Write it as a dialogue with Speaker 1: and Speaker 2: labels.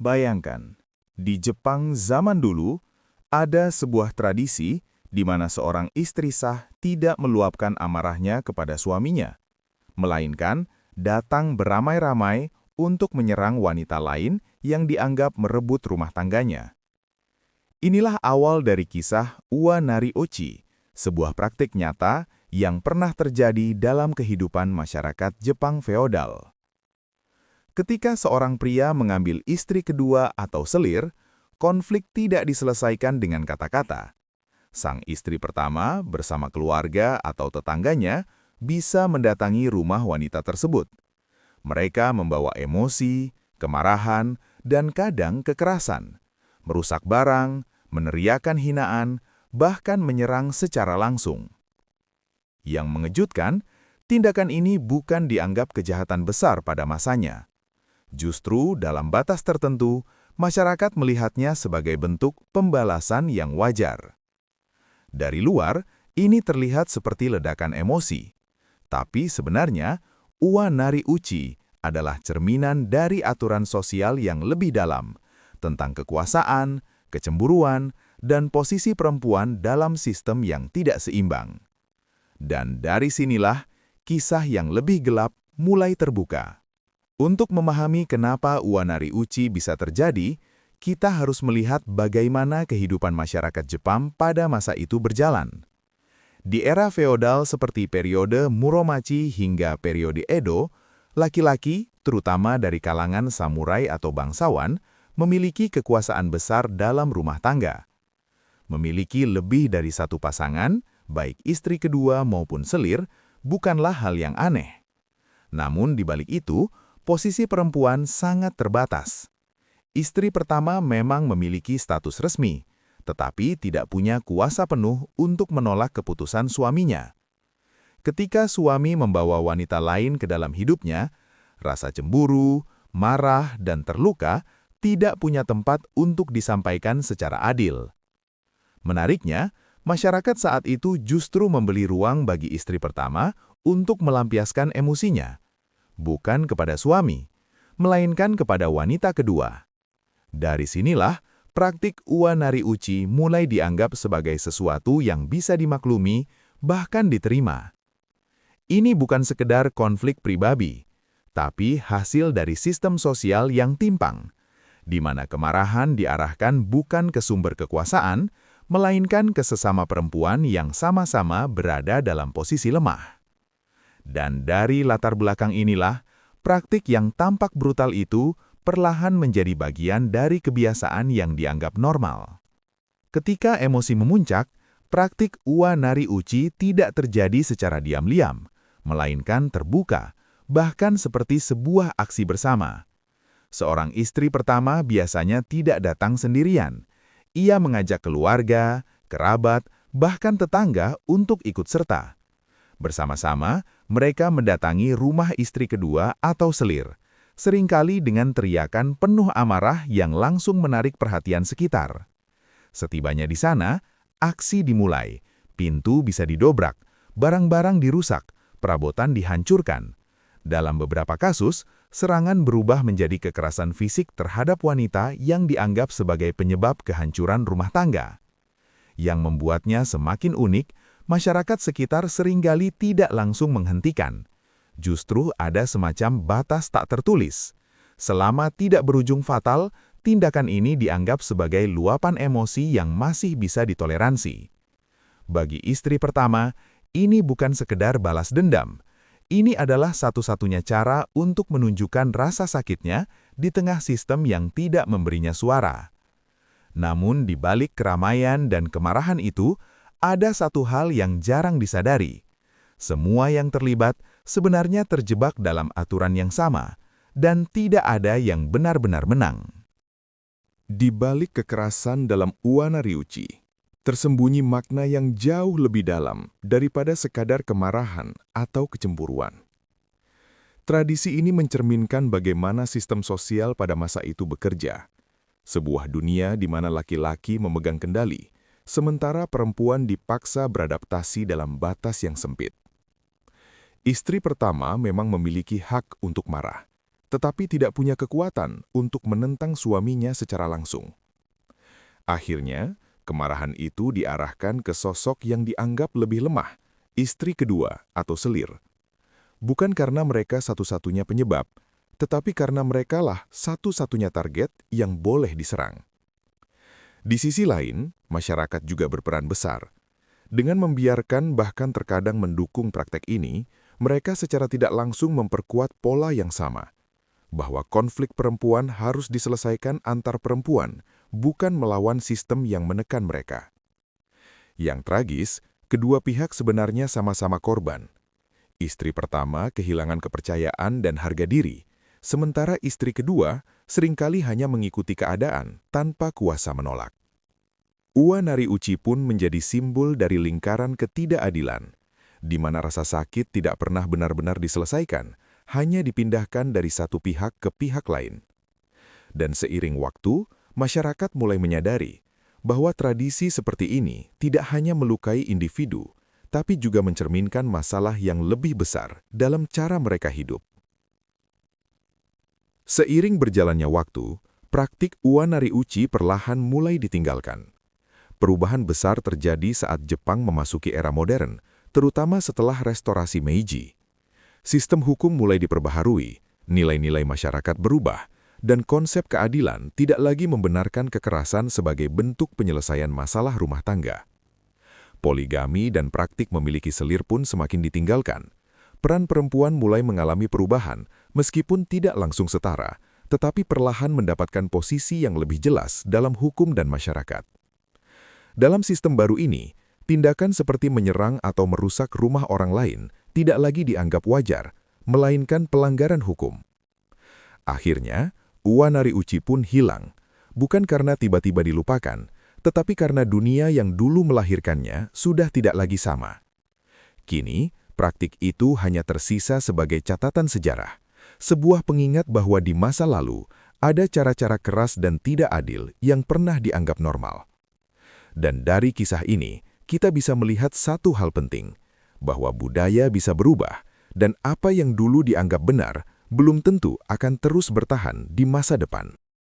Speaker 1: Bayangkan, di Jepang zaman dulu, ada sebuah tradisi di mana seorang istri sah tidak meluapkan amarahnya kepada suaminya, melainkan datang beramai-ramai untuk menyerang wanita lain yang dianggap merebut rumah tangganya. Inilah awal dari kisah Uwa Nari Ochi, sebuah praktik nyata yang pernah terjadi dalam kehidupan masyarakat Jepang feodal. Ketika seorang pria mengambil istri kedua atau selir, konflik tidak diselesaikan dengan kata-kata. Sang istri pertama bersama keluarga atau tetangganya bisa mendatangi rumah wanita tersebut. Mereka membawa emosi, kemarahan, dan kadang kekerasan, merusak barang, meneriakan hinaan, bahkan menyerang secara langsung. Yang mengejutkan, tindakan ini bukan dianggap kejahatan besar pada masanya. Justru dalam batas tertentu, masyarakat melihatnya sebagai bentuk pembalasan yang wajar. Dari luar, ini terlihat seperti ledakan emosi. Tapi sebenarnya, Uwa Nari Uchi adalah cerminan dari aturan sosial yang lebih dalam, tentang kekuasaan, kecemburuan, dan posisi perempuan dalam sistem yang tidak seimbang. Dan dari sinilah, kisah yang lebih gelap mulai terbuka. Untuk memahami kenapa Uwa Nari Uchi bisa terjadi, kita harus melihat bagaimana kehidupan masyarakat Jepang pada masa itu berjalan. Di era feodal seperti periode Muromachi hingga periode Edo, laki-laki, terutama dari kalangan samurai atau bangsawan, memiliki kekuasaan besar dalam rumah tangga. Memiliki lebih dari satu pasangan, baik istri kedua maupun selir, bukanlah hal yang aneh. Namun di balik itu, posisi perempuan sangat terbatas. Istri pertama memang memiliki status resmi, tetapi tidak punya kuasa penuh untuk menolak keputusan suaminya. Ketika suami membawa wanita lain ke dalam hidupnya, rasa cemburu, marah, dan terluka tidak punya tempat untuk disampaikan secara adil. Menariknya, masyarakat saat itu justru memberi ruang bagi istri pertama untuk melampiaskan emosinya, bukan kepada suami, melainkan kepada wanita kedua. Dari sinilah, praktik Uwa Nari Uchi mulai dianggap sebagai sesuatu yang bisa dimaklumi, bahkan diterima. Ini bukan sekedar konflik pribadi, tapi hasil dari sistem sosial yang timpang, di mana kemarahan diarahkan bukan ke sumber kekuasaan, melainkan ke sesama perempuan yang sama-sama berada dalam posisi lemah. Dan dari latar belakang inilah, praktik yang tampak brutal itu perlahan menjadi bagian dari kebiasaan yang dianggap normal. Ketika emosi memuncak, praktik Uwa Nari Uchi tidak terjadi secara diam-diam, melainkan terbuka, bahkan seperti sebuah aksi bersama. Seorang istri pertama biasanya tidak datang sendirian. Ia mengajak keluarga, kerabat, bahkan tetangga untuk ikut serta. Bersama-sama, mereka mendatangi rumah istri kedua atau selir, seringkali dengan teriakan penuh amarah yang langsung menarik perhatian sekitar. Setibanya di sana, aksi dimulai, pintu bisa didobrak, barang-barang dirusak, perabotan dihancurkan. Dalam beberapa kasus, serangan berubah menjadi kekerasan fisik terhadap wanita yang dianggap sebagai penyebab kehancuran rumah tangga. Yang membuatnya semakin unik, masyarakat sekitar seringkali tidak langsung menghentikan. Justru ada semacam batas tak tertulis. Selama tidak berujung fatal, tindakan ini dianggap sebagai luapan emosi yang masih bisa ditoleransi. Bagi istri pertama, ini bukan sekedar balas dendam. Ini adalah satu-satunya cara untuk menunjukkan rasa sakitnya di tengah sistem yang tidak memberinya suara. Namun di balik keramaian dan kemarahan itu, ada satu hal yang jarang disadari. Semua yang terlibat sebenarnya terjebak dalam aturan yang sama, dan tidak ada yang benar-benar menang.
Speaker 2: Di balik kekerasan dalam Uwa Nari Uchi, tersembunyi makna yang jauh lebih dalam daripada sekadar kemarahan atau kecemburuan. Tradisi ini mencerminkan bagaimana sistem sosial pada masa itu bekerja. Sebuah dunia di mana laki-laki memegang kendali, sementara perempuan dipaksa beradaptasi dalam batas yang sempit. Istri pertama memang memiliki hak untuk marah, tetapi tidak punya kekuatan untuk menentang suaminya secara langsung. Akhirnya, kemarahan itu diarahkan ke sosok yang dianggap lebih lemah, istri kedua atau selir. Bukan karena mereka satu-satunya penyebab, tetapi karena merekalah satu-satunya target yang boleh diserang. Di sisi lain, masyarakat juga berperan besar. Dengan membiarkan bahkan terkadang mendukung praktek ini, mereka secara tidak langsung memperkuat pola yang sama, bahwa konflik perempuan harus diselesaikan antar perempuan, bukan melawan sistem yang menekan mereka. Yang tragis, kedua pihak sebenarnya sama-sama korban. Istri pertama kehilangan kepercayaan dan harga diri, sementara istri kedua seringkali hanya mengikuti keadaan tanpa kuasa menolak. Ua Nari Uci pun menjadi simbol dari lingkaran ketidakadilan, di mana rasa sakit tidak pernah benar-benar diselesaikan, hanya dipindahkan dari satu pihak ke pihak lain. Dan seiring waktu, masyarakat mulai menyadari bahwa tradisi seperti ini tidak hanya melukai individu, tapi juga mencerminkan masalah yang lebih besar dalam cara mereka hidup. Seiring berjalannya waktu, praktik Ua Nari Uci perlahan mulai ditinggalkan. Perubahan besar terjadi saat Jepang memasuki era modern, terutama setelah restorasi Meiji. Sistem hukum mulai diperbaharui, nilai-nilai masyarakat berubah, dan konsep keadilan tidak lagi membenarkan kekerasan sebagai bentuk penyelesaian masalah rumah tangga. Poligami dan praktik memiliki selir pun semakin ditinggalkan. Peran perempuan mulai mengalami perubahan, meskipun tidak langsung setara, tetapi perlahan mendapatkan posisi yang lebih jelas dalam hukum dan masyarakat. Dalam sistem baru ini, tindakan seperti menyerang atau merusak rumah orang lain tidak lagi dianggap wajar, melainkan pelanggaran hukum. Akhirnya, Ua Nari Uci pun hilang, bukan karena tiba-tiba dilupakan, tetapi karena dunia yang dulu melahirkannya sudah tidak lagi sama. Kini, praktik itu hanya tersisa sebagai catatan sejarah, sebuah pengingat bahwa di masa lalu ada cara-cara keras dan tidak adil yang pernah dianggap normal. Dan dari kisah ini, kita bisa melihat satu hal penting, bahwa budaya bisa berubah, dan apa yang dulu dianggap benar belum tentu akan terus bertahan di masa depan.